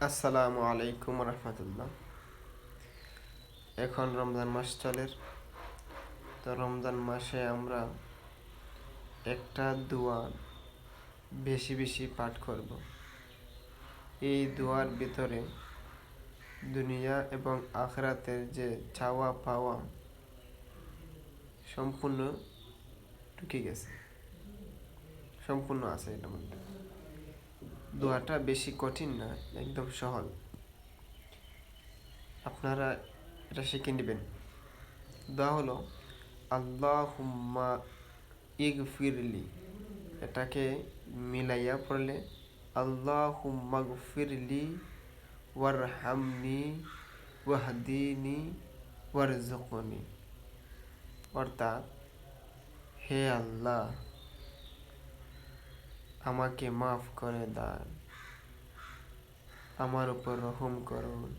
আসসালামু আলাইকুম রহমতুল্লাহ। এখন রমজান মাস চলে। তো রমজান মাসে আমরা একটা দোয়া বেশি বেশি পাঠ করব। এই দোয়ার ভিতরে দুনিয়া এবং আখিরাতের যে চাওয়া পাওয়া সম্পূর্ণ ঢুকে গেছে, সম্পূর্ণ আছে এটার মধ্যে। দোয়াটা বেশি কঠিন না, একদম সহজ। আপনারা এটা শিখে নেবেন। দোয়া হলো আল্লাহুম্মা ইগফিরলি। এটাকে মিলাইয়া পড়লে আল্লাহুম্মা গফিরলি ওয়ারহামনি ওয়াহদিনি ওয়ারজুকনি। অর্থাৎ, হে আল্লাহ, আমাকে মাফ করে দান, আমার উপর রহম করুন,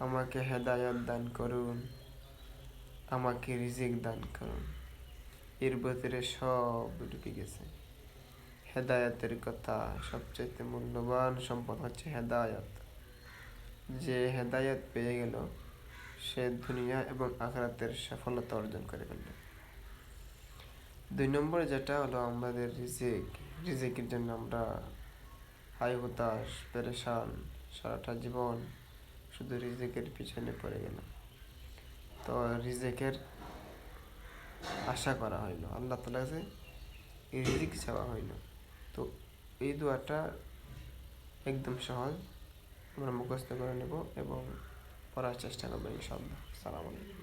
আমাকে হেদায়ত দান করুন, আমাকে রিজিক দান করুন। এর ভিতরে সব ঢুকে গেছে। হেদায়তের কথা, সবচেয়ে মূল্যবান সম্পদ হচ্ছে হেদায়ত। যে হেদায়ত পেয়ে গেল সে দুনিয়া এবং আখিরাতের সফলতা অর্জন করে ফেলল। 2 নম্বর যেটা হলো আমাদের রিজিক। রিজিকের জন্য আমরা হাই হতাশ, পেরেশান, সারাটা জীবন শুধু রিজিকের পিছনে পড়ে গেলাম। তো রিজিকের আশা করা হইল, আল্লাহ তাআলার কাছে রিজিক চাওয়া হইল। তো এই দোয়াটা একদম সহজ, আমরা মুখস্থ করে নেব এবং পড়ার চেষ্টা করবো ইনশাআল্লাহ। আসসালামু আলাইকুম।